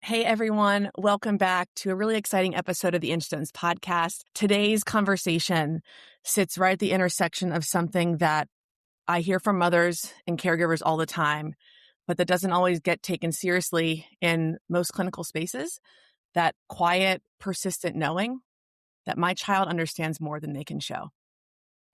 Hey everyone, welcome back to a really exciting episode of the Inchstones podcast. Today's conversation sits right at the intersection of something that I hear from mothers and caregivers all the time, but that doesn't always get taken seriously in most clinical spaces. That quiet, persistent knowing that my child understands more than they can show.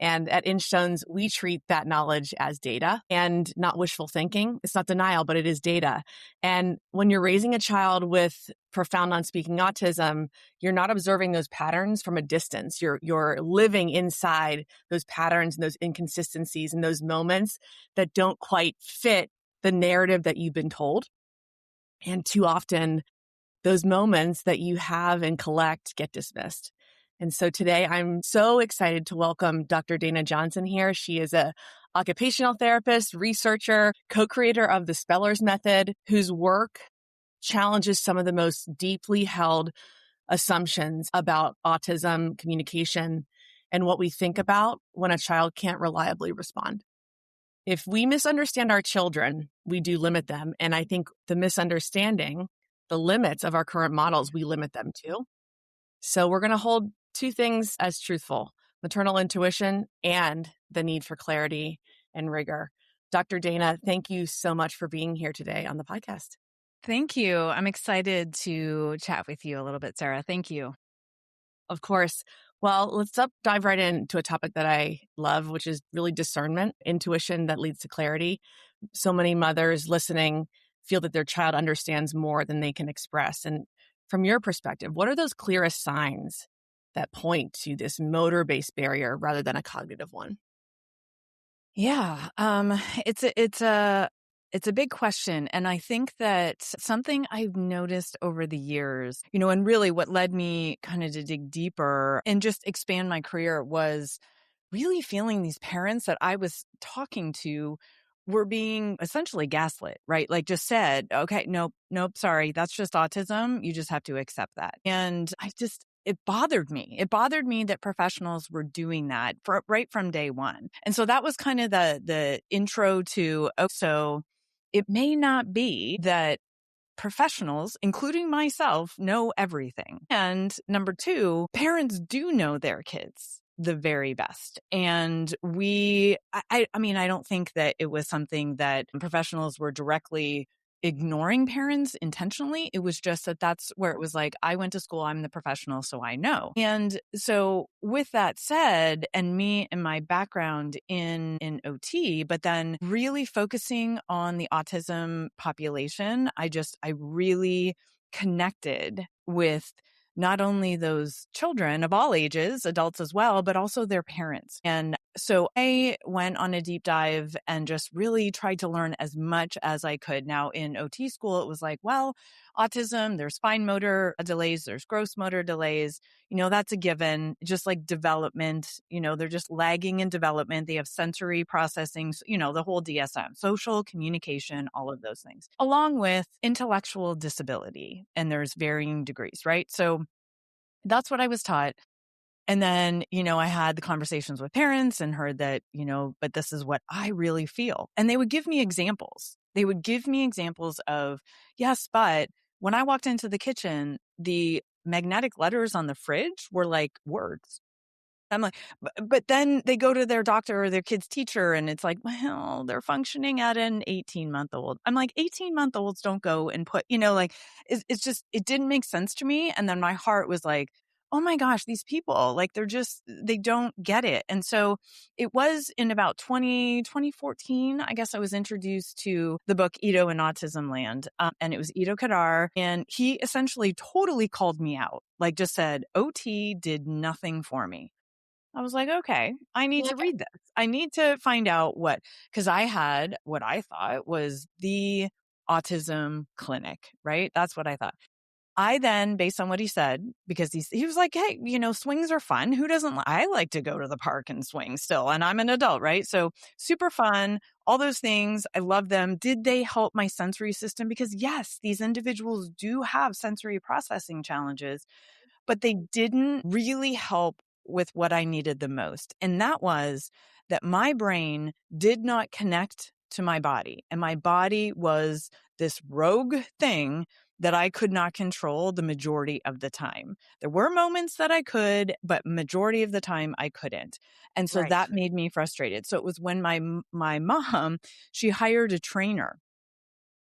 And at Inchstones, we treat that knowledge as data and not wishful thinking. It's not denial, but it is data. And when you're raising a child with profound non-speaking autism, you're not observing those patterns from a distance. You're living inside those patterns and those inconsistencies and those moments that don't quite fit the narrative that you've been told. And too often, those moments that you have and collect get dismissed. And so today I'm so excited to welcome Dr. Dana Johnson here. She is a occupational therapist, researcher, co-creator of the Speller's Method, whose work challenges some of the most deeply held assumptions about autism, communication, and what we think about when a child can't reliably respond. If we misunderstand our children, we do limit them. And I think the misunderstanding, the limits of our current models, we limit them too. So we're going to hold two things as truthful: maternal intuition and the need for clarity and rigor. Dr. Dana, thank you so much for being here today on the podcast. Thank you. I'm excited to chat with you a little bit, Sarah. Thank you. Of course. Well, let's dive right into a topic that I love, which is really discernment, intuition that leads to clarity. So many mothers listening feel that their child understands more than they can express. And from your perspective, what are those clearest signs that point to this motor-based barrier rather than a cognitive one? Yeah, it's a big question. And I think that something I've noticed over the years, and really what led me kind of to dig deeper and just expand my career was really feeling these parents that I was talking to were being essentially gaslit, right? Like just said, okay, nope, sorry, that's just autism. You just have to accept that. And it bothered me. It bothered me that professionals were doing that right from day one. And so that was kind of the intro to, so it may not be that professionals, including myself, know everything. And number two, parents do know their kids the very best. And I mean, I don't think that it was something that professionals were directly ignoring parents intentionally. It was just that that's where it was like, I went to school, I'm the professional, so I know. And so with that said, and me and my background in OT, but then really focusing on the autism population, I really connected with not only those children of all ages, adults as well, but also their parents. And so I went on a deep dive and just really tried to learn as much as I could. Now in OT school, it was like, well, autism, there's fine motor delays, there's gross motor delays. That's a given. Just like development, they're just lagging in development. They have sensory processing, the whole DSM, social communication, all of those things, along with intellectual disability. And there's varying degrees, right? So that's what I was taught. And then, I had the conversations with parents and heard that, but this is what I really feel. And they would give me examples. They would give me examples of, yes, but when I walked into the kitchen, the magnetic letters on the fridge were like words. I'm like, but then they go to their doctor or their kid's teacher and it's like, well, they're functioning at an 18-month-old. I'm like, 18-month-olds don't go and put, it's just, it didn't make sense to me. And then my heart was like, oh my gosh, these people, like they don't get it. And so it was in about 2014, I guess I was introduced to the book Ito in Autism Land. And it was Ito Kadar. And he essentially totally called me out, like just said, OT did nothing for me. I was like, okay, I need to read this. I need to find out because I had what I thought was the autism clinic, right? That's what I thought. I then, based on what he said, because he was like, hey, swings are fun. Who doesn't? I like to go to the park and swing still. And I'm an adult, right? So super fun, all those things. I love them. Did they help my sensory system? Because yes, these individuals do have sensory processing challenges, but they didn't really help with what I needed the most. And that was that my brain did not connect to my body. And my body was this rogue thing that I could not control the majority of the time. There were moments that I could, but majority of the time I couldn't. And so Right. that made me frustrated. So it was when my mom, she hired a trainer.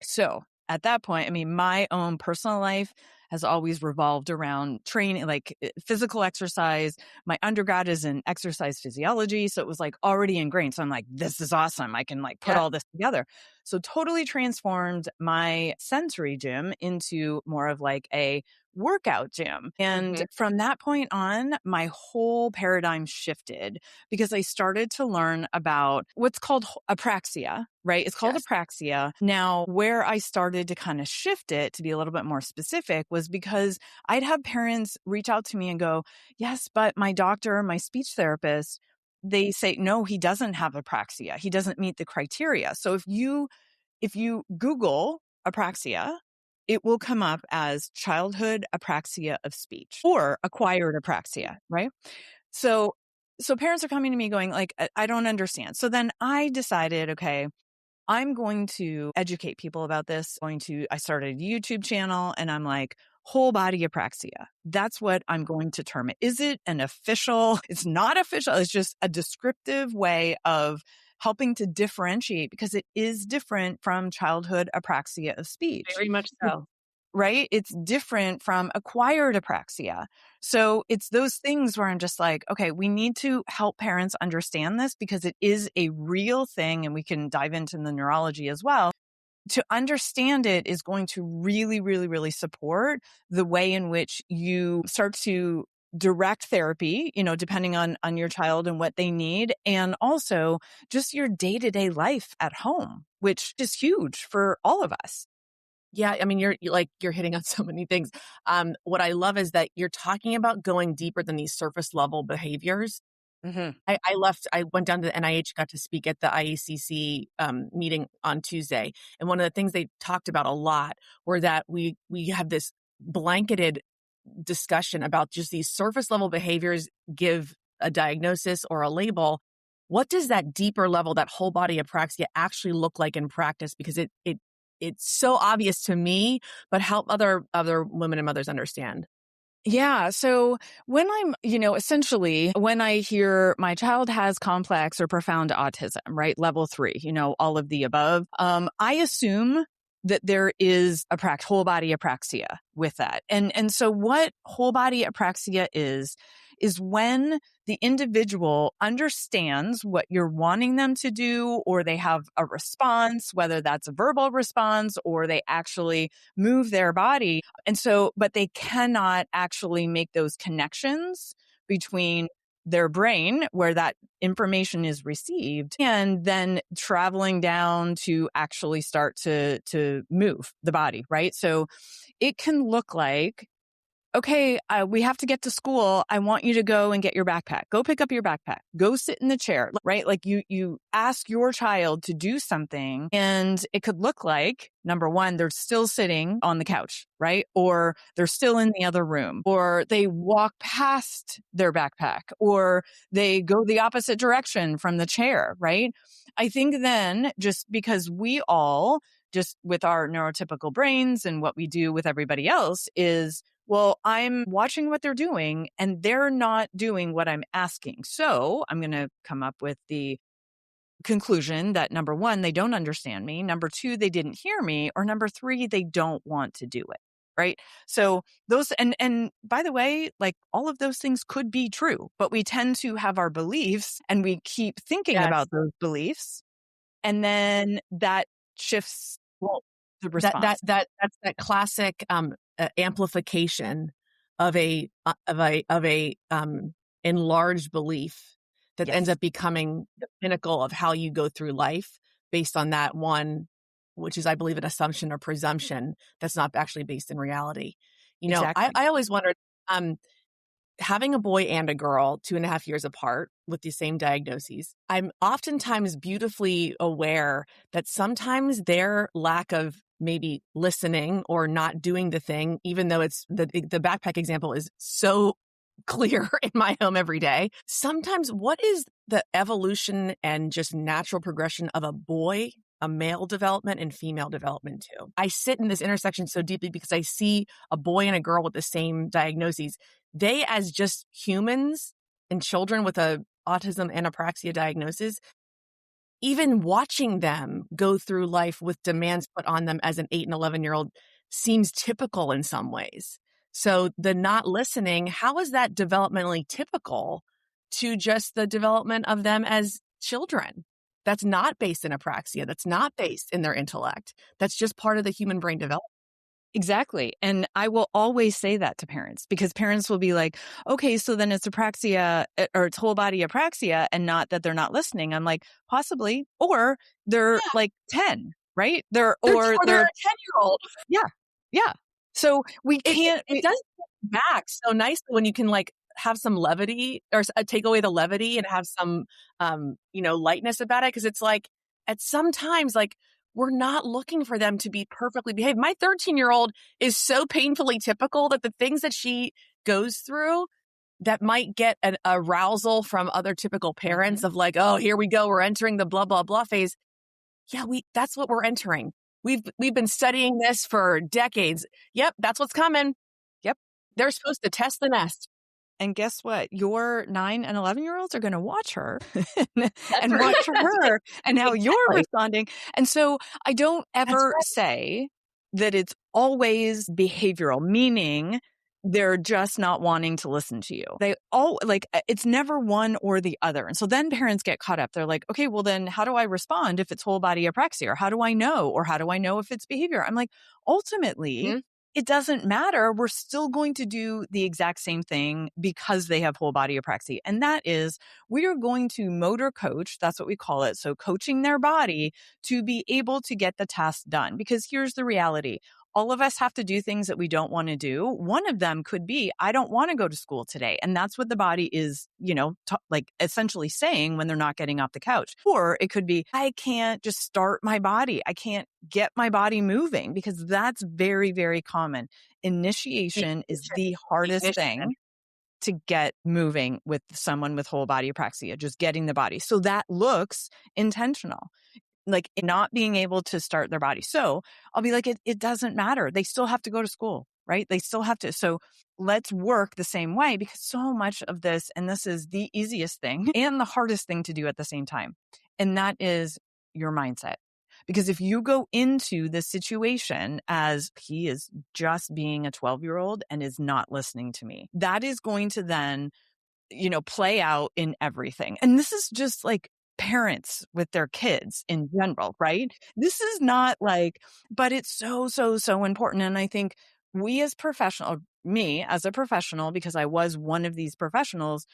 So at that point, I mean, my own personal life has always revolved around training, like physical exercise. My undergrad is in exercise physiology. So it was like already ingrained. So I'm like, this is awesome. I can like put Yeah. all this together. So totally transformed my sensory gym into more of like a workout gym. And Mhm. from that point on, my whole paradigm shifted because I started to learn about what's called apraxia, right? It's called Yes. apraxia. Now, where I started to kind of shift it to be a little bit more specific was because I'd have parents reach out to me and go, yes, but my doctor, my speech therapist, they say, no, he doesn't have apraxia. He doesn't meet the criteria. So if you Google apraxia, it will come up as childhood apraxia of speech or acquired apraxia, right? So, so parents are coming to me going like, I don't understand. So then I decided, okay, I'm going to educate people about this. I started a YouTube channel and I'm like, whole body apraxia. That's what I'm going to term it. Is it an official? It's not official. It's just a descriptive way of helping to differentiate because it is different from childhood apraxia of speech. Very much so. Right? It's different from acquired apraxia. So it's those things where I'm just like, okay, we need to help parents understand this because it is a real thing and we can dive into the neurology as well. To understand it is going to really, really, really support the way in which you start to direct therapy, depending on your child and what they need. And also just your day-to-day life at home, which is huge for all of us. Yeah, I mean, you're hitting on so many things. What I love is that you're talking about going deeper than these surface level behaviors. Mm-hmm. I went down to the NIH, got to speak at the IACC meeting on Tuesday. And one of the things they talked about a lot were that we have this blanketed discussion about just these surface level behaviors give a diagnosis or a label. What does that deeper level, that whole body apraxia actually look like in practice? Because it's so obvious to me, but help other women and mothers understand. Yeah. So when essentially when I hear my child has complex or profound autism, right? Level 3, all of the above, I assume that there is whole body apraxia with that. And so what whole body apraxia is when the individual understands what you're wanting them to do, or they have a response, whether that's a verbal response or they actually move their body. And so, but they cannot actually make those connections between their brain where that information is received and then traveling down to actually start to move the body, right? So it can look like, okay, we have to get to school. I want you to go and get your backpack. Go pick up your backpack. Go sit in the chair, right? Like you ask your child to do something and it could look like, number one, they're still sitting on the couch, right? Or they're still in the other room, or they walk past their backpack, or they go the opposite direction from the chair, right? I think then just because we all just with our neurotypical brains and what we do with everybody else is, well, I'm watching what they're doing and they're not doing what I'm asking. So I'm going to come up with the conclusion that number one, they don't understand me. Number two, they didn't hear me. Or number three, they don't want to do it. Right. So those, and by the way, like all of those things could be true, but we tend to have our beliefs and we keep thinking Yes. about those beliefs. And then that shifts Well, the response. that's that classic amplification of a enlarged belief that ends Yes, up becoming the pinnacle of how you go through life based on that one, which is, I believe, an assumption or presumption that's not actually based in reality. exactly. I always wondered, having a boy and a girl 2.5 years apart with the same diagnoses, I'm oftentimes beautifully aware that sometimes their lack of maybe listening or not doing the thing, even though it's the backpack example is so clear in my home every day. Sometimes what is the evolution and just natural progression of a boy a male development and female development too. I sit in this intersection so deeply because I see a boy and a girl with the same diagnoses. They, as just humans and children with a autism and apraxia diagnosis, even watching them go through life with demands put on them as an 8 and 11-year-old seems typical in some ways. So the not listening, how is that developmentally typical to just the development of them as children? That's not based in apraxia. That's not based in their intellect. That's just part of the human brain development. Exactly. And I will always say that to parents because parents will be like, okay, so then it's apraxia or it's whole body apraxia and not that they're not listening. I'm like, possibly, or they're Yeah, like 10, right? or they're a 10-year-old. Yeah. Yeah. So we can't, It does take back so nicely when you can like have some levity or take away the levity and have some, lightness about it. Cause it's like at some times, like we're not looking for them to be perfectly behaved. My 13-year-old is so painfully typical that the things that she goes through that might get an arousal from other typical parents of like, oh, here we go. We're entering the blah, blah, blah phase. Yeah, that's what we're entering. We've been studying this for decades. Yep, that's what's coming. Yep. They're supposed to test the nest. And guess what? Your 9 and 11-year-olds are going to watch her and Right. watch her and how you're Exactly. responding. And so I don't That's ever right. say that it's always behavioral, meaning they're just not wanting to listen to you. They all it's never one or the other. And so then parents get caught up. They're like, okay, well then how do I respond if it's whole body apraxia? Or how do I know? Or how do I know if it's behavior? I'm like, ultimately, Mhm. it doesn't matter. We're still going to do the exact same thing because they have whole body apraxia. And that is, we are going to motor coach. That's what we call it. So coaching their body to be able to get the task done. Because here's the reality. All of us have to do things that we don't want to do. One of them could be, I don't want to go to school today. And that's what the body is, essentially saying when they're not getting off the couch. Or it could be, I can't just start my body. I can't get my body moving, because that's very, very common. Initiation is the hardest thing to get moving with someone with whole body apraxia, just getting the body. So that looks intentional, like not being able to start their body. So I'll be like, it doesn't matter. They still have to go to school, right? They still have to. So let's work the same way, because so much of this, and this is the easiest thing and the hardest thing to do at the same time. And that is your mindset. Because if you go into this situation as he is just being a 12-year-old and is not listening to me, that is going to then, play out in everything. And this is just like parents with their kids in general, right? This is not like, but it's so, so, so important. And I think we as professional, me as a professional, because I was one of these professionals,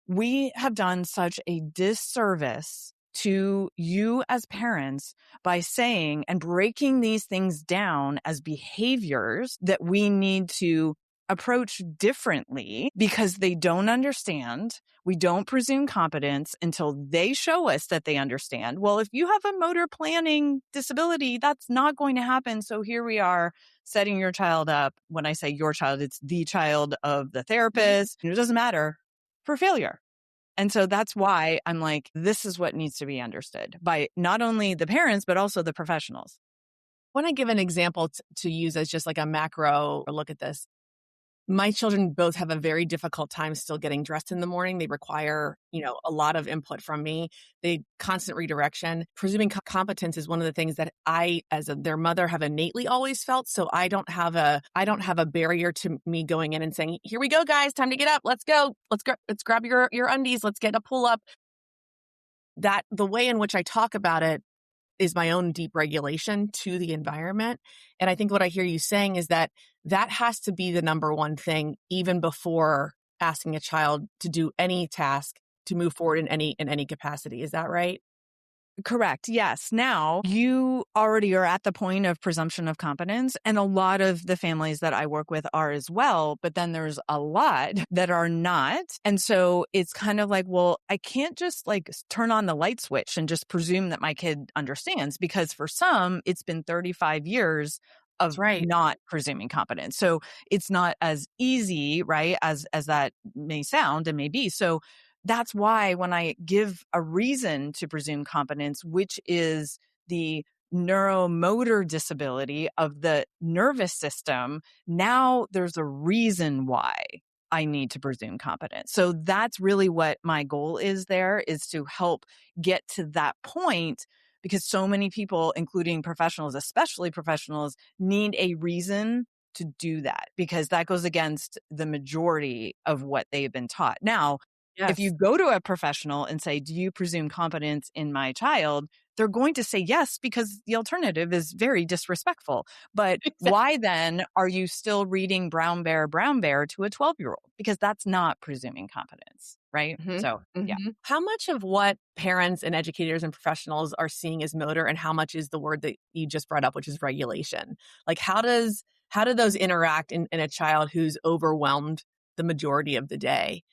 we have done such a disservice to you as parents by saying and breaking these things down as behaviors that we need to approach differently because they don't understand. We don't presume competence until they show us that they understand. Well, if you have a motor planning disability, that's not going to happen. So here we are setting your child up. When I say your child, it's the child of the therapist. It doesn't matter, for failure. And so that's why I'm like, this is what needs to be understood by not only the parents, but also the professionals. I want to give an example to use as just like a macro look at this. My children both have a very difficult time still getting dressed in the morning. They require, a lot of input from me. They constant redirection. Presuming competence is one of the things that I, as their mother, have innately always felt. So I don't have a barrier to me going in and saying, "Here we go, guys, time to get up. Let's go. Let's grab your undies. Let's get a pull up." That the way in which I talk about it is my own deep regulation to the environment. And I think what I hear you saying is that has to be the number one thing, even before asking a child to do any task to move forward in any capacity. Is that right? Correct. Yes. Now you already are at the point of presumption of competence. And a lot of the families that I work with are as well. But then there's a lot that are not. And so it's kind of like, well, I can't just like turn on the light switch and just presume that my kid understands, because for some, it's been 35 years of That's right. not presuming competence. So it's not as easy, right, as that may sound and may be. So that's why when I give a reason to presume competence, which is the neuromotor disability of the nervous system, now there's a reason why I need to presume competence. So that's really what my goal is there, is to help get to that point, because so many people, including professionals, especially professionals, need a reason to do that, because that goes against the majority of what they've been taught. Now, if you Yes. go to a professional and say, do you presume competence in my child? They're going to say yes, because the alternative is very disrespectful. But Exactly. why then are you still reading Brown Bear to a 12-year-old? Because that's not presuming competence, right? Hmm. So, yeah. Hmm. How much of what parents and educators and professionals are seeing as motor, and how much is the word that you just brought up, which is regulation? Like, how do those interact in a child who's overwhelmed the majority of the day?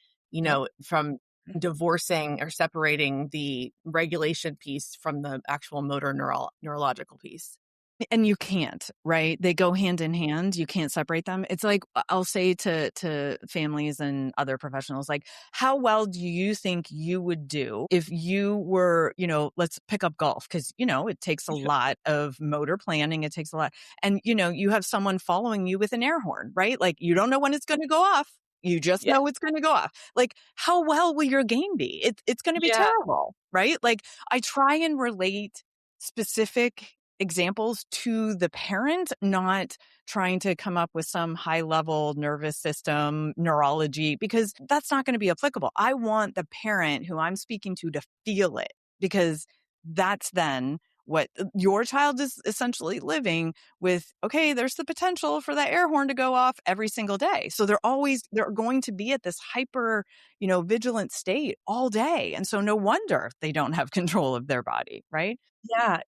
From divorcing or separating the regulation piece from the actual motor neurological piece. And you can't, right? They go hand in hand. You can't separate them. It's like, I'll say to families and other professionals, like, how well do you think you would do if you were, let's pick up golf, because, it takes a lot of motor planning. It takes a lot. And, you have someone following you with an air horn, right? Like, you don't know when it's going to go off. You just Yeah. know it's going to go off. Like, how well will your game be? It's going to be Yeah. terrible, right? Like, I try and relate specific examples to the parent, not trying to come up with some high level nervous system neurology, because that's not going to be applicable. I want the parent who I'm speaking to feel it, because that's then what your child is essentially living with. Okay, there's the potential for that air horn to go off every single day. So they're going to be at this hyper, vigilant state all day. And so no wonder they don't have control of their body, right? Yeah,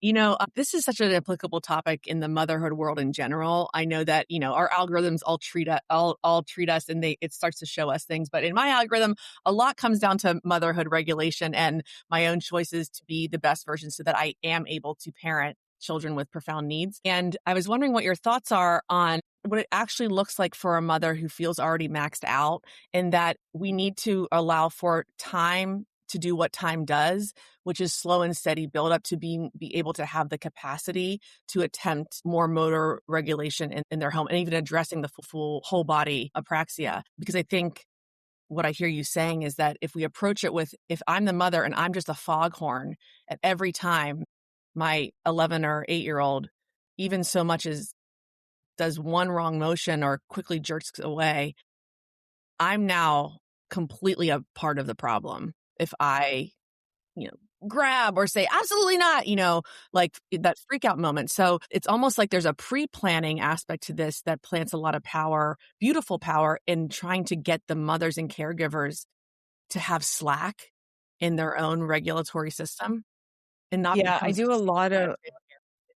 this is such an applicable topic in the motherhood world in general. I know that, our algorithms all treat us, and it starts to show us things. But in my algorithm, a lot comes down to motherhood regulation and my own choices to be the best version so that I am able to parent children with profound needs. And I was wondering what your thoughts are on what it actually looks like for a mother who feels already maxed out, and that we need to allow for time to do what time does, which is slow and steady build up to be able to have the capacity to attempt more motor regulation in their home, and even addressing the full whole body apraxia. Because I think what I hear you saying is that if we approach it with, if I'm the mother and I'm just a foghorn at every time my 11 or 8-year-old, even so much as does one wrong motion or quickly jerks away, I'm now completely a part of the problem. If I grab or say, absolutely not, like that freak out moment. So it's almost like there's a pre-planning aspect to this that plants a lot of power, beautiful power, in trying to get the mothers and caregivers to have slack in their own regulatory system and not Yeah, become I such do a a lot standard of of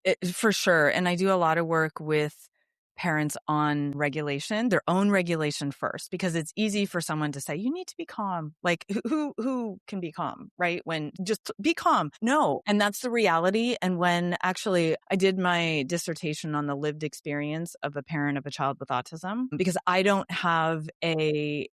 failure. for sure. And I do a lot of work with parents on regulation, their own regulation first, because it's easy for someone to say, you need to be calm. Like, who can be calm, right? When just be calm. No. And that's the reality. And when actually I did my dissertation on the lived experience of a parent of a child with autism, because I don't have an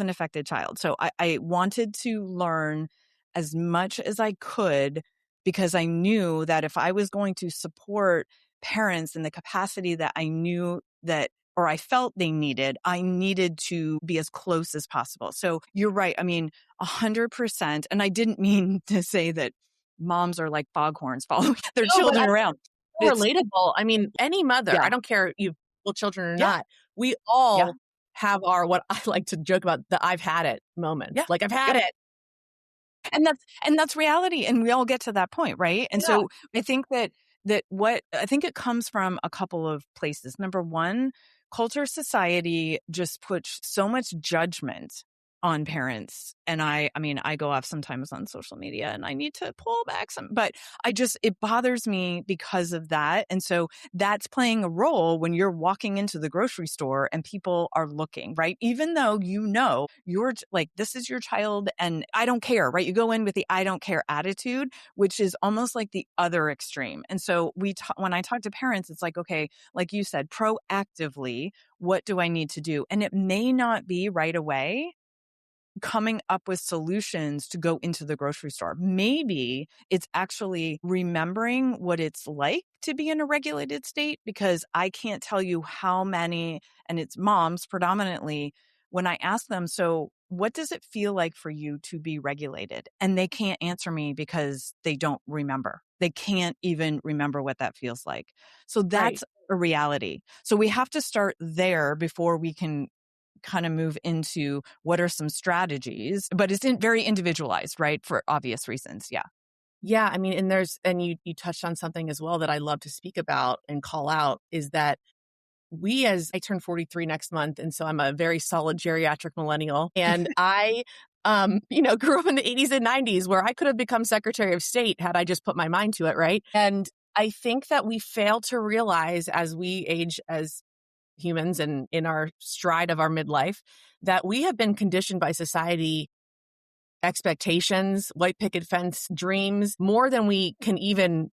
affected child. So I wanted to learn as much as I could, because I knew that if I was going to support parents in the capacity that I knew that, or I felt they needed, I needed to be as close as possible. So you're right. I mean, 100%. And I didn't mean to say that moms are like foghorns following their No, but children around. so It's, relatable. I mean, any mother, I yeah, don't care if you have little children or yeah, not, we yeah, all have our, what I like to joke about, the I've had it moments. yeah. Like, I've had Yep. it. And that's reality, and we all get to that point, right? And Yeah. so I think that what I think it comes from a couple of places. Number one, culture, society just puts so much judgment on parents. And I mean, I go off sometimes on social media and I need to pull back but it bothers me because of that. And so that's playing a role when you're walking into the grocery store and people are looking, right? Even though you're like, this is your child and I don't care, right? You go in with the I don't care attitude, which is almost like the other extreme. And so when I talk to parents, it's like, okay, like you said, proactively, what do I need to do? And it may not be right away, coming up with solutions to go into the grocery store. Maybe it's actually remembering what it's like to be in a regulated state, because I can't tell you how many, and it's moms predominantly, when I ask them, so what does it feel like for you to be regulated? And they can't answer me because they don't remember. They can't even remember what that feels like. So Right. that's a reality. So we have to start there before we can kind of move into what are some strategies, but it's very individualized, right? For obvious reasons. Yeah. Yeah, I mean, and you touched on something as well that I love to speak about and call out is that I turn 43 next month, and so I'm a very solid geriatric millennial. And I, grew up in the 80s and 90s where I could have become Secretary of State had I just put my mind to it, right? And I think that we fail to realize as we age as humans and in our stride of our midlife that we have been conditioned by society expectations, white picket fence dreams, more than we can even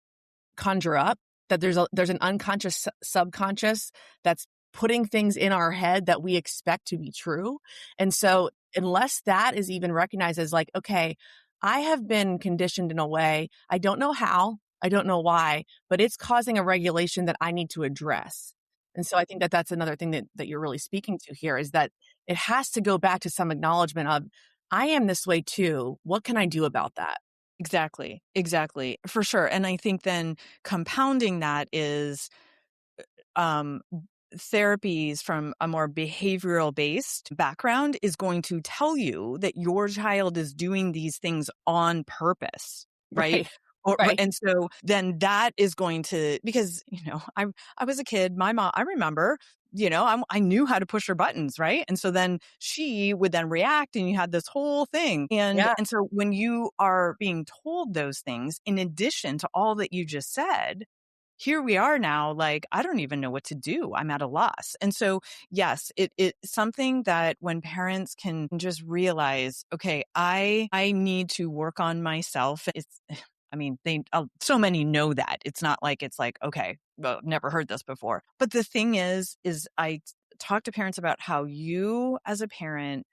conjure up, that there's an unconscious subconscious that's putting things in our head that we expect to be true. And so unless that is even recognized as like, okay, I have been conditioned in a way, I don't know how, I don't know why, but it's causing a regulation that I need to address. And so I think that that's another thing that you're really speaking to here is that it has to go back to some acknowledgement of, I am this way too. What can I do about that? Exactly. Exactly. For sure. And I think then compounding that is um, therapies from a more behavioral based background is going to tell you that your child is doing these things on purpose, right? Right. Right. And so then that is going to, because, I was a kid, my mom, I remember, I knew how to push her buttons, right? And so then she would then react and you had this whole thing. And, Yeah. and so when you are being told those things, in addition to all that you just said, here we are now, like, I don't even know what to do. I'm at a loss. And so, yes, it's something that when parents can just realize, okay, I need to work on myself. It's, I mean, so many know that. It's not like it's like, okay, well, never heard this before. But the thing is I talk to parents about how you as a parent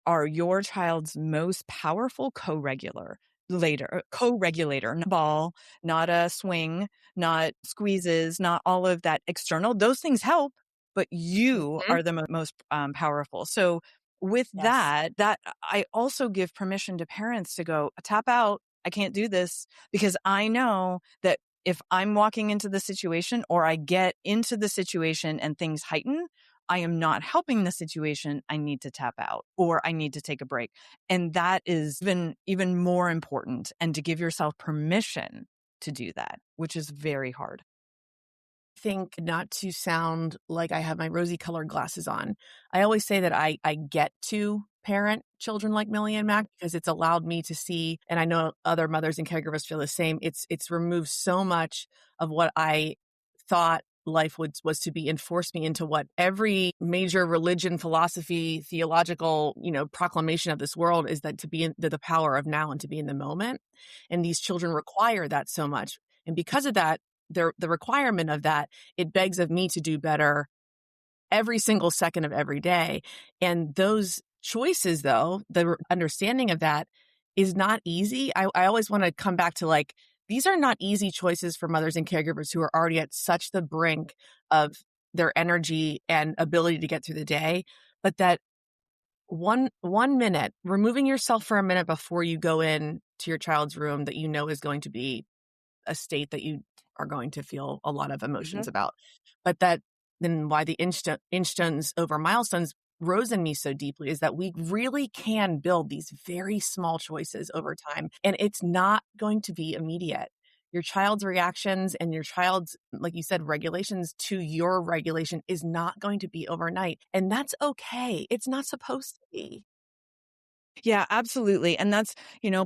are your child's most powerful co-regulator, not a ball, not a swing, not squeezes, not all of that external. Those things help, but you Mhm. are the most powerful. So with Yes. that I also give permission to parents to go tap out. I can't do this because I know that if I'm walking into the situation or I get into the situation and things heighten, I am not helping the situation. I need to tap out or I need to take a break. And that is even more important, and to give yourself permission to do that, which is very hard. Think not to sound like I have my rosy colored glasses on. I always say that I get to parent children like Millie and Mac because it's allowed me to see, and I know other mothers and caregivers feel the same. It's removed so much of what I thought life was to be and forced me into what every major religion, philosophy, theological, proclamation of this world is that to be in the power of now and to be in the moment. And these children require that so much. And because of that, the requirement of that, it begs of me to do better every single second of every day. And those choices, though, the understanding of that is not easy. I always want to come back to like, these are not easy choices for mothers and caregivers who are already at such the brink of their energy and ability to get through the day. But that one minute, removing yourself for a minute before you go in to your child's room that you know is going to be a state that you are going to feel a lot of emotions Mhm. about. But that then why the Inchstones over milestones rose in me so deeply is that we really can build these very small choices over time. And it's not going to be immediate. Your child's reactions and your child's, like you said, regulations to your regulation is not going to be overnight. And that's okay. It's not supposed to be. Yeah, absolutely. And that's,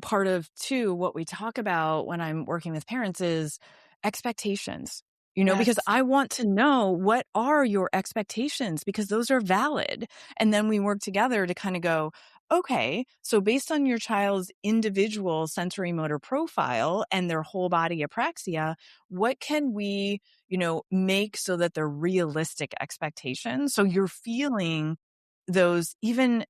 part of too, what we talk about when I'm working with parents is expectations, because Yes. I want to know what are your expectations because those are valid. And then we work together to kind of go, okay, so based on your child's individual sensory motor profile and their whole body apraxia, what can we, make so that they're realistic expectations? So you're feeling those, even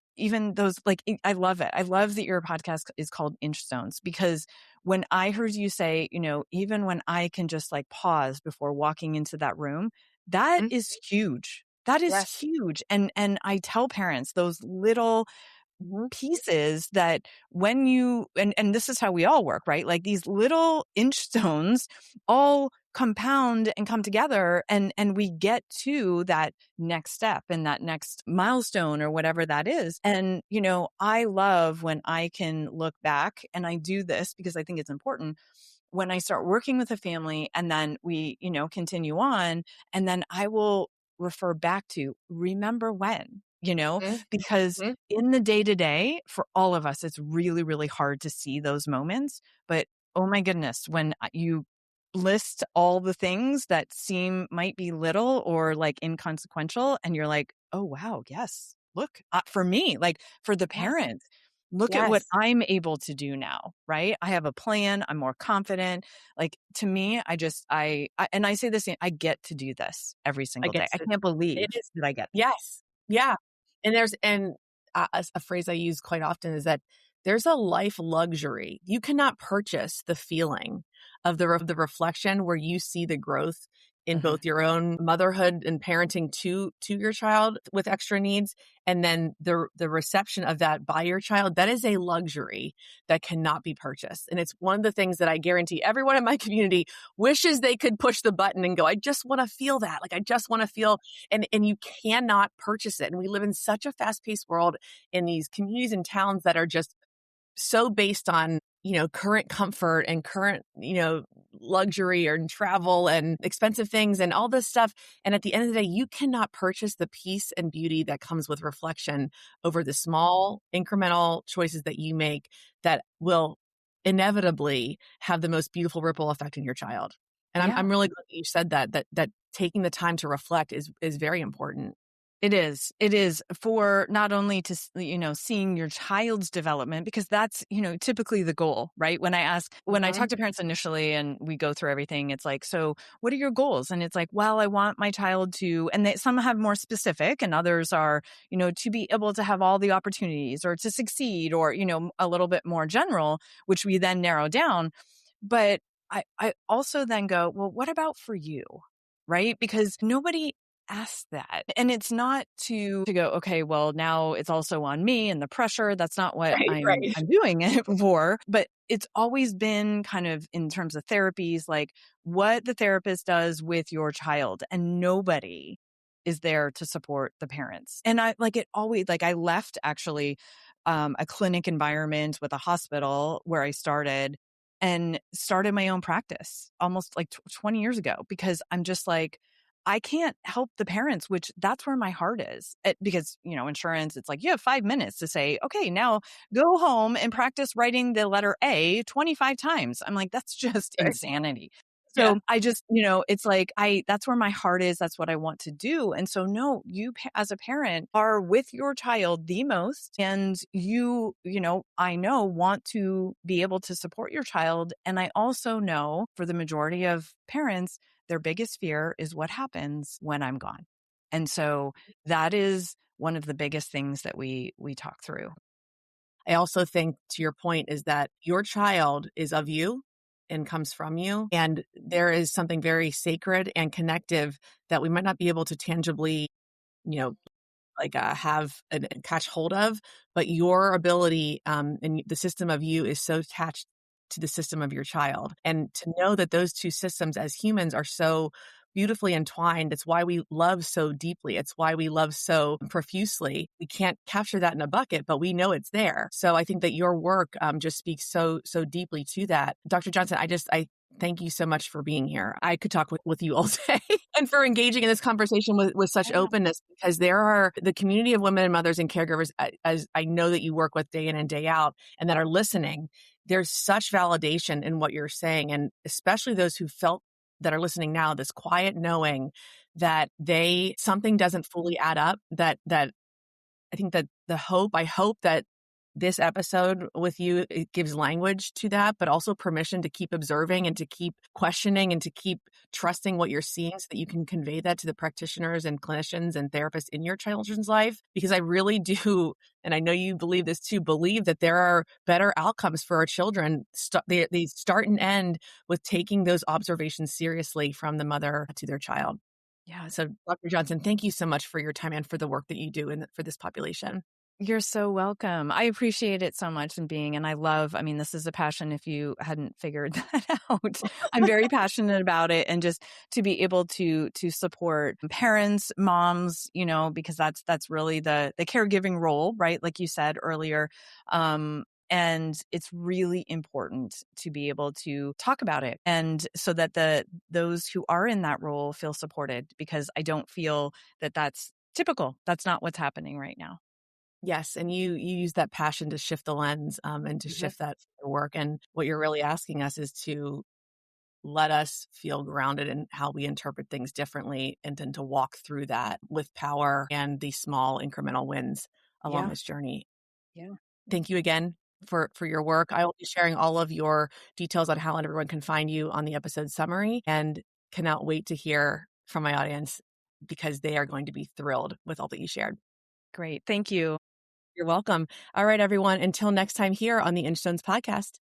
those, like, I love it. I love that your podcast is called Inchstones, because when I heard you say, even when I can just like pause before walking into that room, that Mhm. is huge. That is Yes. huge. And I tell parents those little Mhm. pieces that when you, and this is how we all work, right? Like these little inch stones all compound and come together, and we get to that next step and that next milestone or whatever that is. And I love when I can look back, and I do this because I think it's important, when I start working with a family and then we, continue on, and then I will refer back to, remember when, Mhm. because Mhm. in the day to day, for all of us, it's really, really hard to see those moments. But oh my goodness, when you list all the things that might be little or like inconsequential, and you're like, oh, wow, yes, look, for me, like for the Yes. parent, look at what Yes. I'm able to do now, right? I have a plan. I'm more confident. Like, to me, and I say this, I get to do this every I single get day. I to can't believe it is. that I get. Yes. Yeah. And a phrase I use quite often is that there's a life luxury. You cannot purchase the feeling of the reflection where you see the growth in Mhm. both your own motherhood and parenting to your child with extra needs, and then the reception of that by your child. That is a luxury that cannot be purchased. And it's one of the things that I guarantee everyone in my community wishes they could push the button and go, I just want to feel that. Like, I just want to feel, and you cannot purchase it. And we live in such a fast-paced world in these communities and towns that are just so based on, current comfort and current, luxury or travel and expensive things and all this stuff. And at the end of the day, you cannot purchase the peace and beauty that comes with reflection over the small incremental choices that you make that will inevitably have the most beautiful ripple effect in your child. And I'm Yeah. really glad that you said that taking the time to reflect is very important. It is. It is, for not only to, seeing your child's development, because that's, typically the goal, right? When I Mhm. talk to parents initially and we go through everything, it's like, so what are your goals? And it's like, well, I want my child to, and some have more specific and others are, to be able to have all the opportunities or to succeed, or, a little bit more general, which we then narrow down. But I also then go, well, what about for you? Right? Because nobody asks that. And it's not to go, okay, well, now it's also on me and the pressure. That's not what Right, I'm right. I'm doing it for. But it's always been kind of, in terms of therapies, like what the therapist does with your child, and nobody is there to support the parents. And I like it always, like, I left actually a clinic environment with a hospital where I started, and started my own practice almost like 20 years ago, because I'm just like, I can't help the parents, which that's where my heart is. Because, insurance, it's like you have 5 minutes to say, okay, now go home and practice writing the letter A 25 times. I'm like, that's just Right. insanity. Yeah. So I just, it's like, that's where my heart is. That's what I want to do. And so, no, you as a parent are with your child the most. And I know, want to be able to support your child. And I also know, for the majority of parents, their biggest fear is what happens when I'm gone. And so that is one of the biggest things that we talk through. I also think, to your point, is that your child is of you and comes from you. And there is something very sacred and connective that we might not be able to tangibly, you know, have and catch hold of, but your ability and the system of you is so attached to the system of your child. And to know that those two systems as humans are so beautifully entwined, it's why we love so deeply. It's why we love so profusely. We can't capture that in a bucket, but we know it's there. So I think that your work just speaks so deeply to that. Dr. Johnson, I thank you so much for being here. I could talk with you all day and for engaging in this conversation with such Yeah. openness, because there are the community of women and mothers and caregivers, as I know that you work with day in and day out, and that are listening. There's such validation in what you're saying. And especially those who felt that are listening now, this quiet knowing that something doesn't fully add up, that I think that I hope that this episode with you, it gives language to that, but also permission to keep observing and to keep questioning and to keep trusting what you're seeing so that you can convey that to the practitioners and clinicians and therapists in your children's life. Because I really do, and I know you believe this too, believe that there are better outcomes for our children. They start and end with taking those observations seriously from the mother to their child. Yeah. So, Dr. Johnson, thank you so much for your time and for the work that you do for this population. You're so welcome. I appreciate it so much and I mean, this is a passion if you hadn't figured that out. I'm very passionate about it and just to be able to support parents, moms, because that's really the caregiving role, right? Like you said earlier. And it's really important to be able to talk about it and so that those who are in that role feel supported, because I don't feel that that's typical. That's not what's happening right now. Yes, and you use that passion to shift the lens, and to shift that work. And what you're really asking us is to let us feel grounded in how we interpret things differently, and then to walk through that with power and these small incremental wins along Yeah. this journey. Yeah. Thank you again for your work. I will be sharing all of your details on how everyone can find you on the episode summary, and cannot wait to hear from my audience because they are going to be thrilled with all that you shared. Great. Thank you. You're welcome. All right, everyone. Until next time here on the Inchstones podcast.